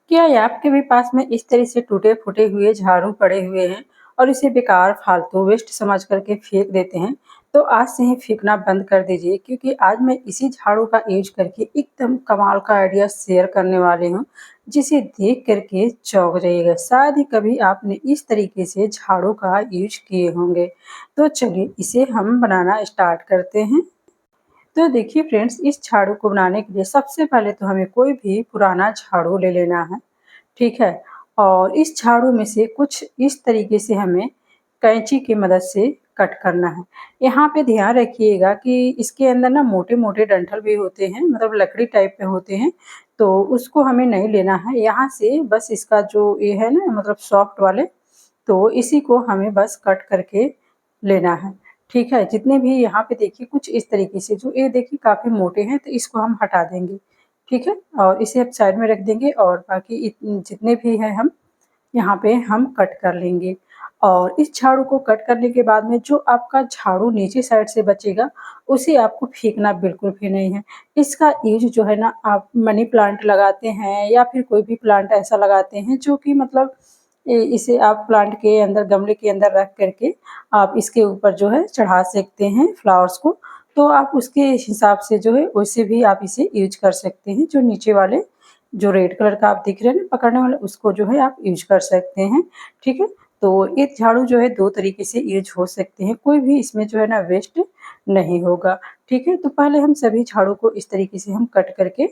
क्या ये आपके भी पास में इस तरह से टूटे-फूटे हुए झाड़ू पड़े हुए हैं और इसे बेकार, फालतू, वेस्ट समझ कर के फेंक देते हैं? तो आज से ही फेंकना बंद कर दीजिए, क्योंकि आज मैं इसी झाड़ू का यूज़ करके एकदम कमाल का आइडिया शेयर करने वाली हूँ, जिसे देख कर के चौंक जाइएगा। शायद ही कभी आपने इस तरीके से झाड़ू का यूज़ किए होंगे। तो चलिए इसे हम बनाना स्टार्ट करते हैं। तो देखिए फ्रेंड्स, इस झाड़ू को बनाने के लिए सबसे पहले तो हमें कोई भी पुराना झाड़ू ले लेना है। ठीक है? और इस झाड़ू में से कुछ इस तरीके से हमें कैंची की मदद से कट करना है। यहाँ पे ध्यान रखिएगा कि इसके अंदर ना मोटे-मोटे डंठल भी होते हैं, मतलब लकड़ी टाइप में होते हैं, तो उसको हमें नहीं लेना है। यहाँ से बस इसका जो ये है ना, मतलब सॉफ्ट वाले, तो इसी को हमें बस कट करके लेना है। ठीक है? जितने भी यहाँ पे देखिए कुछ इस तरीके से, जो ये देखिए काफ़ी मोटे हैं, तो इसको हम हटा देंगे। ठीक है? और इसे अब साइड में रख देंगे और बाकी जितने भी हैं हम यहाँ पे हम कट कर लेंगे। और इस झाड़ू को कट करने के बाद में जो आपका झाड़ू नीचे साइड से बचेगा, उसे आपको फेंकना बिल्कुल भी नहीं है। इसका यूज़ जो है ना, आप मनी प्लांट लगाते हैं या फिर कोई भी प्लांट ऐसा लगाते हैं जो कि मतलब इसे आप प्लांट के अंदर, गमले के अंदर रख कर के आप इसके ऊपर जो है चढ़ा सकते हैं फ्लावर्स को। तो आप उसके हिसाब से जो है वैसे भी आप इसे यूज़ कर सकते हैं। जो नीचे वाले, जो रेड कलर का आप दिख रहे हैं ना पकड़ने वाला, उसको जो है आप यूज़ कर सकते हैं। ठीक है? तो ये झाड़ू जो है 2 तरीके से यूज़ हो सकते हैं, कोई भी इसमें जो है ना वेस्ट नहीं होगा। ठीक है? तो पहले हम सभी झाड़ू को इस तरीके से हम कट करके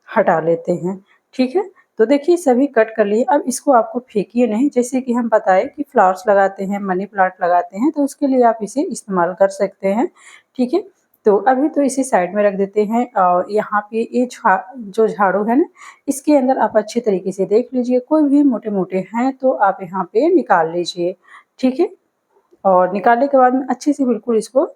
हटा लेते हैं। ठीक है? तो देखिए सभी कट कर लिए, अब इसको आपको फेंकिए नहीं। जैसे कि हम बताए कि फ्लावर्स लगाते हैं, मनी प्लांट लगाते हैं, तो उसके लिए आप इसे इस्तेमाल कर सकते हैं। ठीक है? तो अभी तो इसे साइड में रख देते हैं और यहाँ पे ये जो झाड़ू है ना, इसके अंदर आप अच्छे तरीके से देख लीजिए, कोई भी मोटे-मोटे हैं तो आप यहाँ पे निकाल लीजिए। ठीक है? और निकालने के बाद में अच्छे से बिल्कुल इसको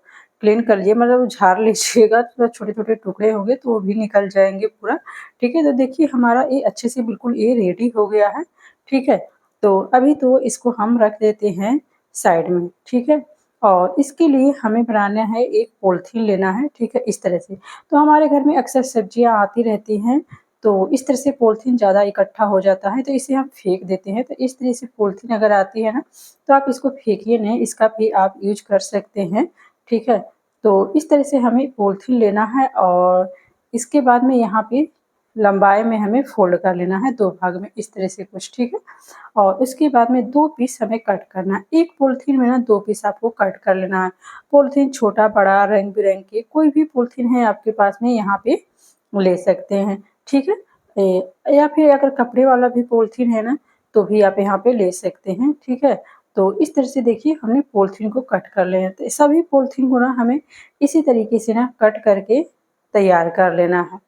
क्लीन कर लीजिए, मतलब झाड़ लीजिएगा, तो छोटे-छोटे टुकड़े होंगे तो वो भी निकल जाएँगे पूरा। ठीक है? तो देखिए हमारा ये अच्छे से बिल्कुल ये रेडी हो गया है। ठीक है? तो अभी तो इसको हम रख देते हैं साइड में। ठीक है? और इसके लिए हमें बनाना है, एक पॉलीथीन लेना है। ठीक है? इस तरह से। तो हमारे घर में अक्सर सब्जियाँ आती रहती हैं, तो इस तरह से पॉलीथीन ज़्यादा इकट्ठा हो जाता है, तो इसे हम फेंक देते हैं। तो इस तरह से पॉलीथीन अगर आती है ना, तो आप इसको फेंकिए नहीं, इसका भी आप यूज़ कर सकते हैं। ठीक है? तो इस तरह से हमें पॉलीथीन लेना है और इसके बाद में यहाँ पे लंबाई में हमें फ़ोल्ड कर लेना है 2 भाग में, इस तरह से कुछ। ठीक है? और इसके बाद में 2 पीस हमें कट करना है। एक पॉलीथीन में ना 2 पीस आपको कट कर लेना है। पॉलीथीन छोटा-बड़ा, रंग-बिरंगे कोई भी पॉलीथीन है आपके पास में, यहाँ पे ले सकते हैं। ठीक है? या फिर अगर कपड़े वाला भी पॉलीथीन है ना, तो भी आप यहाँ पे ले सकते हैं। ठीक है? तो इस तरह से देखिए हमने पॉलीथीन को कट कर लिया है। तो सभी पॉलीथीन को ना हमें इसी तरीके से ना कट करके तैयार कर लेना है।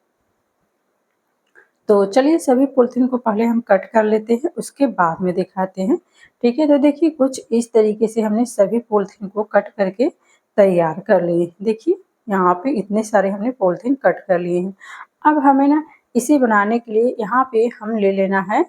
तो चलिए सभी पॉलीथीन को पहले हम कट कर लेते हैं, उसके बाद में दिखाते हैं। ठीक है? तो देखिए कुछ इस तरीके से हमने सभी पॉलीथीन को कट करके तैयार कर लिए। देखिए यहाँ पे इतने सारे हमने पॉलीथीन कट कर लिए हैं। अब हमें ना इसे बनाने के लिए यहाँ पे हम ले लेना है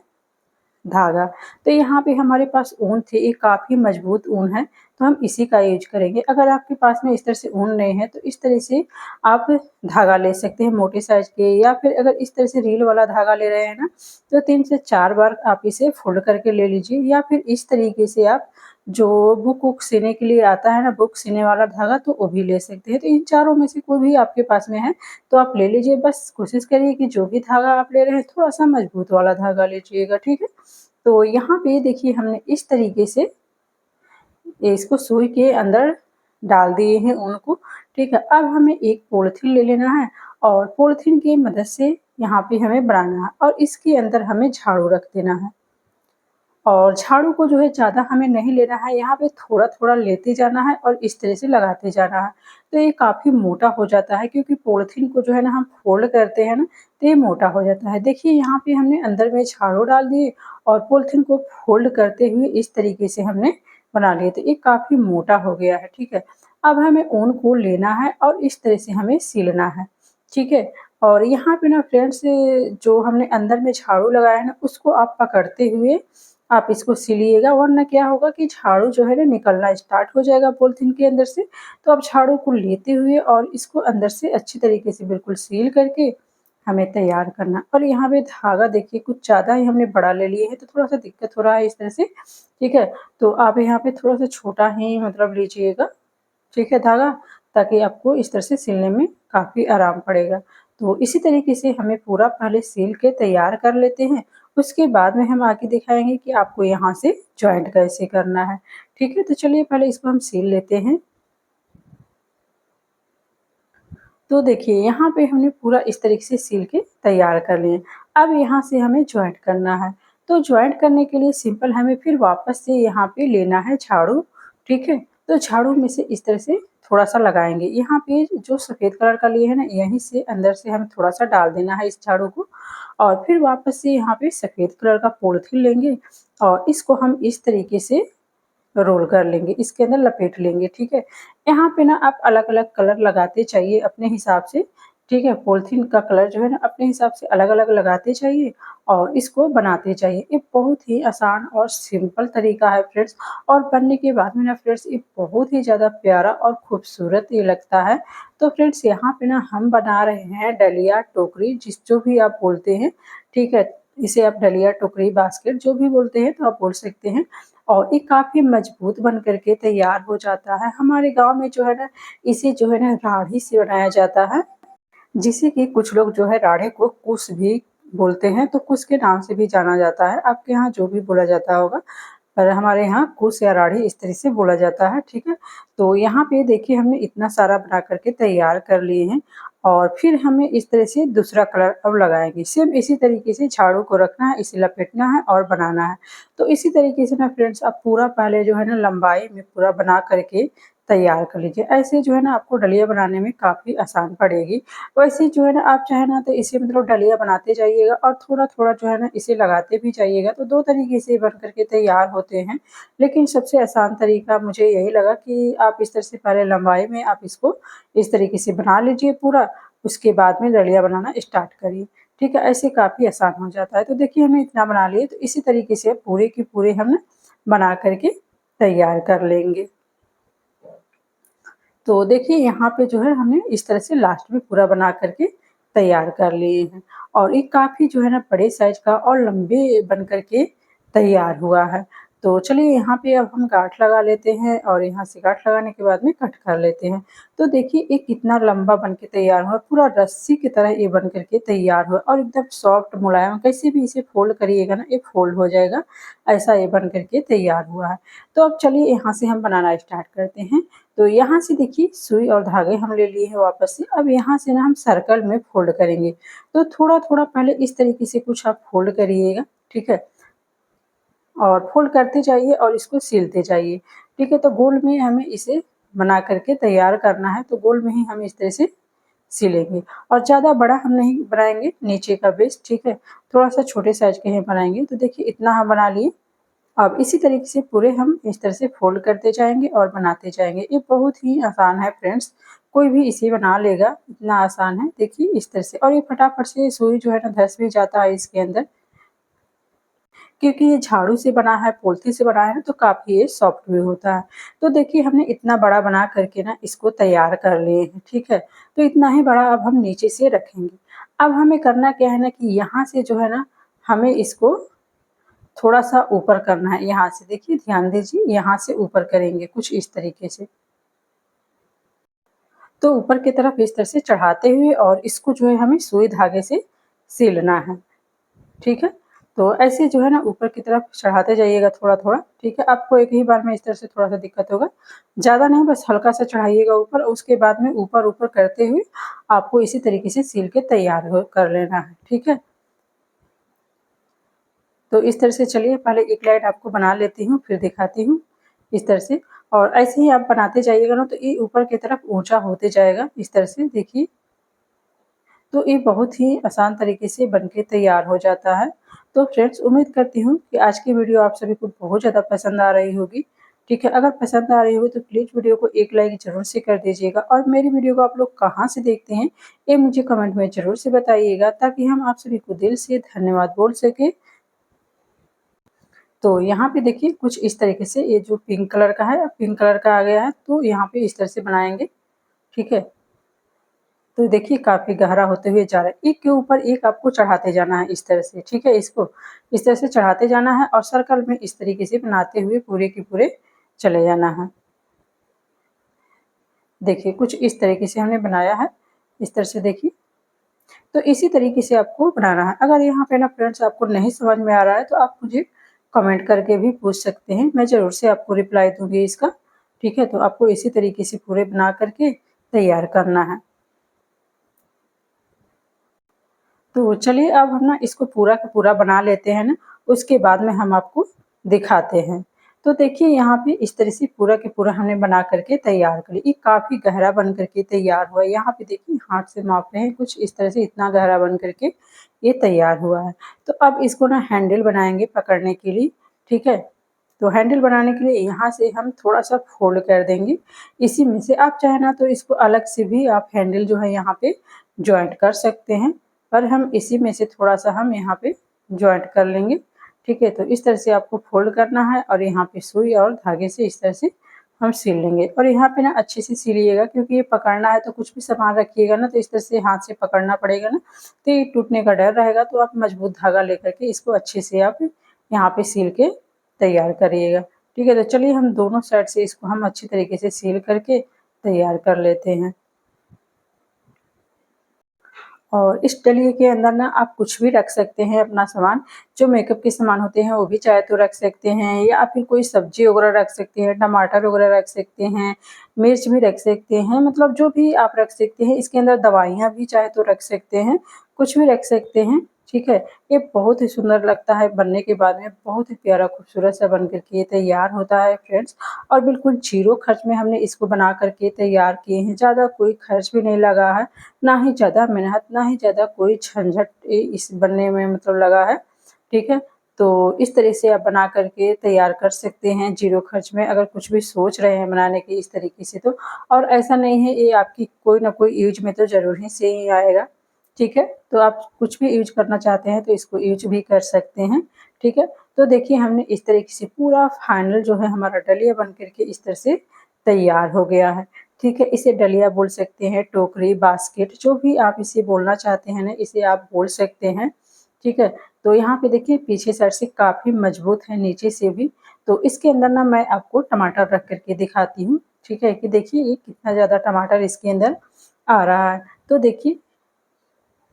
धागा। तो यहाँ पे हमारे पास ऊन थी, ये काफ़ी मजबूत ऊन है, तो हम इसी का यूज़ करेंगे। अगर आपके पास में इस तरह से ऊन नहीं है, तो इस तरह से आप धागा ले सकते हैं मोटे साइज़ के, या फिर अगर इस तरह से रील वाला धागा ले रहे हैं ना, तो 3 से 4 बार आप इसे फ़ोल्ड करके ले लीजिए, या फिर इस तरीके से आप जो बुक वुक सिलने के लिए आता है ना, बुक सिलने वाला धागा, तो वो भी ले सकते हैं। तो इन चारों में से कोई भी आपके पास में है, तो आप ले लीजिए। बस कोशिश करिए कि जो भी धागा आप ले रहे हैं, थोड़ा-सा मजबूत वाला धागा लीजिएगा। ठीक है? तो यहाँ पे देखिए हमने इस तरीके से इसको सुई के अंदर डाल दिए हैं ऊन को। ठीक है? अब हमें एक पॉलीथीन ले लेना है और पॉलीथीन की मदद से यहाँ पे हमें बनाना है और इसके अंदर हमें झाड़ू रख देना है। और झाड़ू को जो है ज़्यादा हमें नहीं लेना है, यहाँ पे थोड़ा-थोड़ा लेते जाना है और इस तरह से लगाते जाना है। तो ये काफ़ी मोटा हो जाता है, क्योंकि पॉलीथीन को जो है ना हम फ़ोल्ड करते हैं ना, तो ये मोटा हो जाता है। देखिए यहाँ पे हमने अंदर में झाड़ू डाल दिए और पॉलीथीन को फ़ोल्ड करते हुए इस तरीके से हमने बना लिए, तो ये काफ़ी मोटा हो गया है। ठीक है? अब हमें ऊन को लेना है और इस तरह से हमें सिलना है। ठीक है? और यहाँ पे ना फ्रेंड्स, जो हमने अंदर में झाड़ू लगाया है ना, उसको आप पकड़ते हुए आप इसको सिलिएगा, वरना क्या होगा कि झाड़ू जो है ना निकलना स्टार्ट हो जाएगा पॉलीथीन के अंदर से। तो आप झाड़ू को लेते हुए और इसको अंदर से अच्छी तरीके से बिल्कुल सील करके हमें तैयार करना। और यहाँ पे धागा देखिए कुछ ज़्यादा ही हमने बड़ा ले लिए है, तो थोड़ा-सा दिक्कत हो रहा है इस तरह से, ठीक है? तो आप यहाँ पे थोड़ा-सा छोटा ही मतलब लीजिएगा, ठीक है, धागा, ताकि आपको इस तरह से सिलने में काफ़ी आराम पड़ेगा। तो इसी तरीके से हमें पूरा पहले सिल के तैयार कर लेते हैं, उसके बाद में हम आगे दिखाएँगे कि आपको यहाँ से जॉइंट कैसे करना है, ठीक है? तो चलिए पहले इसको हम सिल लेते हैं। तो देखिए यहाँ पे हमने पूरा इस तरीके से सिल के तैयार कर लिए। अब यहाँ से हमें जॉइंट करना है। तो जॉइंट करने के लिए सिंपल हमें फिर वापस से यहाँ पे लेना है झाड़ू, ठीक है? तो झाड़ू में से इस तरह से थोड़ा-सा लगाएँगे। यहाँ पे जो सफ़ेद कलर का लिए है ना, यहीं से अंदर से हमें थोड़ा-सा डाल देना है इस झाड़ू को, और फिर वापस से यहाँ पे सफ़ेद कलर का पॉलीथीन लेंगे और इसको हम इस तरीके से रोल कर लेंगे, इसके अंदर लपेट लेंगे, ठीक है? यहाँ पे ना आप अलग-अलग कलर लगाते जाइए अपने हिसाब से, ठीक है? पॉलीथीन का कलर जो है ना अपने हिसाब से अलग-अलग लगाते जाइए और इसको बनाते जाइए। ये बहुत ही आसान और सिंपल तरीका है फ्रेंड्स, और बनने के बाद में ना फ्रेंड्स ये बहुत ही ज़्यादा प्यारा और खूबसूरत ये लगता है। तो फ्रेंड्स यहाँ पे ना हम बना रहे हैं डलिया, टोकरी, जो भी आप बोलते हैं, ठीक है? इसे आप डलिया, टोकरी, बास्केट जो भी बोलते हैं तो आप बोल सकते हैं। और ये काफ़ी मजबूत बन कर के तैयार हो जाता है। हमारे गाँव में जो है ना, इसे जो है ना राढ़ी से बनाया जाता है, जिसे कि कुछ लोग जो है राढ़े को कुश भी बोलते हैं, तो कुश के नाम से भी जाना जाता है। आपके यहाँ जो भी बोला जाता होगा, पर हमारे यहाँ कुश या राढ़ी इस तरह से बोला जाता है, ठीक है? तो यहाँ पे देखिए हमने इतना सारा बना कर के तैयार कर लिए हैं, और फिर हमें इस तरह से दूसरा कलर अब लगाएँगे। सेम इसी तरीके से झाड़ू को रखना है, इसे लपेटना है और बनाना है। तो इसी तरीके से ना फ्रेंड्स आप पूरा पहले जो है ना लंबाई में पूरा बना कर के तैयार कर लीजिए। ऐसे जो है ना आपको डलिया बनाने में काफ़ी आसान पड़ेगी। वैसे जो है ना आप चाहे ना तो इसे मतलब डलिया बनाते जाइएगा और थोड़ा-थोड़ा जो है ना इसे लगाते भी जाइएगा, तो 2 तरीके से बन कर के तैयार होते हैं। लेकिन सबसे आसान तरीका मुझे यही लगा कि आप इस तरह से पहले लंबाई में आप इसको इस तरीके से बना लीजिए पूरा, उसके बाद में डलिया बनाना स्टार्ट करिए। ठीक है? ऐसे काफ़ी आसान हो जाता है। तो देखिए हमने इतना बना लिए, तो इसी तरीके से पूरे के पूरे हम ना बना कर के तैयार कर लेंगे। तो देखिए यहाँ पे जो है हमने इस तरह से लास्ट में पूरा बना कर के तैयार कर लिए हैं, और ये काफ़ी जो है ना बड़े साइज़ का और लंबे बन कर के तैयार हुआ है। तो चलिए यहाँ पे अब हम गाँठ लगा लेते हैं, और यहाँ से गाँठ लगाने के बाद में कट कर लेते हैं। तो देखिए ये कितना लंबा बन के तैयार हुआ, पूरा रस्सी की तरह ये बन कर के तैयार हुआ और एकदम सॉफ्ट मुलायम, कैसे भी इसे फ़ोल्ड करिएगा ना ये फ़ोल्ड हो जाएगा, ऐसा ये बन कर के तैयार हुआ है। तो अब चलिए यहाँ से हम बनाना स्टार्ट करते हैं। तो यहाँ से देखिए सुई और धागे हम ले लिए हैं वापस से। अब यहाँ से ना हम सर्कल में फ़ोल्ड करेंगे। तो थोड़ा-थोड़ा पहले इस तरीके से कुछ आप फ़ोल्ड करिएगा, ठीक है? और फ़ोल्ड करते जाइए और इसको सिलते जाइए, ठीक है? तो गोल में हमें इसे बना कर के तैयार करना है, तो गोल में ही हम इस तरह से सिलेंगे, और ज़्यादा बड़ा हम नहीं बनाएँगे नीचे का बेस, ठीक है? थोड़ा-सा छोटे साइज़ के ही बनाएँगे। तो देखिए इतना हम बना लिए। अब इसी तरीके से पूरे हम इस तरह से फ़ोल्ड करते जाएँगे और बनाते जाएँगे। ये बहुत ही आसान है फ्रेंड्स, कोई भी इसे बना लेगा, इतना आसान है। देखिए इस तरह से, और ये फटाफट से सुई जो है ना धँस भी जाता है इसके अंदर, क्योंकि ये झाड़ू से बना है, पोल्थी से बना है, तो काफ़ी ये सॉफ्ट भी होता है। तो देखिए हमने इतना बड़ा बना कर के ना इसको तैयार कर लिए हैं, ठीक है? तो इतना ही बड़ा अब हम नीचे से रखेंगे। अब हमें करना क्या है ना कि यहाँ से जो है ना हमें इसको थोड़ा-सा ऊपर करना है, यहाँ से देखिए ध्यान दीजिए, यहाँ से ऊपर करेंगे कुछ इस तरीके से। तो ऊपर की तरफ इस तरह से चढ़ाते हुए, और इसको जो है हमें सुई धागे से सिलना है, ठीक है? तो ऐसे जो है ना ऊपर की तरफ चढ़ाते जाइएगा थोड़ा-थोड़ा, ठीक है? आपको एक ही बार में इस तरह से थोड़ा-सा दिक्कत होगा, ज़्यादा नहीं, बस हल्का सा चढ़ाइएगा ऊपर, उसके बाद में ऊपर-ऊपर करते हुए आपको इसी तरीके से सिल के तैयार हो कर लेना है, ठीक है? तो इस तरह से चलिए पहले एक लाइन आपको बना लेती हूँ, फिर दिखाती हूँ इस तरह से, और ऐसे ही आप बनाते जाइएगा ना तो ये ऊपर की तरफ ऊँचा होते जाएगा इस तरह से देखिए। तो ये बहुत ही आसान तरीके से बन के तैयार हो जाता है। तो फ्रेंड्स उम्मीद करती हूँ कि आज की वीडियो आप सभी को बहुत ज़्यादा पसंद आ रही होगी। ठीक है, अगर पसंद आ रही हो तो प्लीज़ वीडियो को एक लाइक ज़रूर से कर दीजिएगा, और मेरी वीडियो को आप लोग कहाँ से देखते हैं ये मुझे कमेंट में ज़रूर से बताइएगा, ताकि हम आप सभी को दिल से धन्यवाद बोल सकें। तो यहाँ पे देखिए कुछ इस तरीके से, ये जो पिंक कलर का है, पिंक कलर का आ गया है, तो यहाँ पे इस तरह से बनाएँगे, ठीक है? तो देखिए काफ़ी गहरा होते हुए जा रहा है। एक के ऊपर एक आपको चढ़ाते जाना है इस तरह से, ठीक है? इसको इस तरह से चढ़ाते जाना है और सर्कल में इस तरीके से बनाते हुए पूरे के पूरे चले जाना है। देखिए कुछ इस तरीके से हमने बनाया है, इस तरह से देखिए। तो इसी तरीके से आपको बनाना है। अगर यहाँ पे ना फ्रेंड्स आपको नहीं समझ में आ रहा है तो आप मुझे कमेंट करके भी पूछ सकते हैं, मैं ज़रूर से आपको रिप्लाई दूँगी इसका, ठीक है? तो आपको इसी तरीके से पूरे बना कर के तैयार करना है। तो चलिए अब हम ना इसको पूरा का पूरा बना लेते हैं ना, उसके बाद में हम आपको दिखाते हैं। तो देखिए यहाँ पे इस तरह से पूरा के पूरा हमने बना कर के तैयार कर लिया। ये काफ़ी गहरा बन कर के तैयार हुआ है। यहाँ पे देखिए हाथ से माप रहे हैं कुछ इस तरह से इतना गहरा बन कर के ये तैयार हुआ है। तो अब इसको ना हैंडल बनाएँगे पकड़ने के लिए, ठीक है? तो हैंडल बनाने के लिए यहाँ से हम थोड़ा-सा फ़ोल्ड कर देंगे। इसी में से आप चाहें ना तो इसको अलग से भी आप हैंडल जो है यहाँ पे जॉइंट कर सकते हैं। पर हम इसी में से थोड़ा-सा हम यहाँ पे जॉइंट कर लेंगे, ठीक है? तो इस तरह से आपको फ़ोल्ड करना है और यहाँ पे सुई और धागे से इस तरह से हम सिल लेंगे और यहाँ पे ना अच्छे से सिलिएगा क्योंकि ये पकड़ना है तो कुछ भी सामान रखिएगा ना तो इस तरह से हाथ से पकड़ना पड़ेगा ना, तो ये टूटने का डर रहेगा तो आप मजबूत धागा लेकर के इसको अच्छे से आप यहाँ पे सिल के तैयार करिएगा, ठीक है? तो चलिए हम दोनों साइड से इसको हम अच्छी तरीके से सिल करके तैयार कर लेते हैं। और इस डलिए के अंदर ना आप कुछ भी रख सकते हैं अपना सामान, जो मेकअप के सामान होते हैं वो भी चाहे तो रख सकते हैं या फिर कोई सब्ज़ी वगैरह रख सकते हैं, टमाटर वगैरह रख सकते हैं, मिर्च भी रख सकते हैं, मतलब जो भी आप रख सकते हैं। इसके अंदर दवाइयाँ भी चाहे तो रख सकते हैं, कुछ भी रख सकते हैं, ठीक है? ये बहुत ही सुंदर लगता है बनने के बाद में, बहुत ही प्यारा खूबसूरत सा बन कर के ये तैयार होता है फ्रेंड्स और बिल्कुल ज़ीरो खर्च में हमने इसको बना कर के तैयार किए हैं। ज़्यादा कोई खर्च भी नहीं लगा है, ना ही ज़्यादा मेहनत, ना ही ज़्यादा कोई झंझट इस बनने में मतलब लगा है, ठीक है? तो इस तरह से आप बना कर के तैयार कर सकते हैं ज़ीरो खर्च में अगर कुछ भी सोच रहे हैं बनाने की इस तरीके से तो। और ऐसा नहीं है ये आपकी कोई ना कोई यूज़ में तो ज़रूर ही से ही आएगा, ठीक है? तो आप कुछ भी यूज़ करना चाहते हैं तो इसको यूज़ भी कर सकते हैं, ठीक है? तो देखिए हमने इस तरीके से पूरा फाइनल जो है हमारा डलिया बन कर के इस तरह से तैयार हो गया है, ठीक है? इसे डलिया बोल सकते हैं, टोकरी, बास्केट जो भी आप इसे बोलना चाहते हैं ना इसे आप बोल सकते हैं, ठीक है? तो यहाँ पे देखिए पीछे साइड से काफ़ी मजबूत है नीचे से भी, तो इसके अंदर ना मैं आपको टमाटर रख कर के दिखाती हूँ, ठीक है? कि देखिए ये कितना ज़्यादा टमाटर इसके अंदर आ रहा है। तो देखिए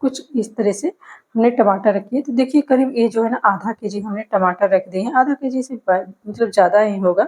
कुछ इस तरह से हमने टमाटर रखी है, तो देखिए करीब ये जो है ना आधा केजी हमने टमाटर रख दिए हैं, आधा केजी से मतलब ज़्यादा ही होगा,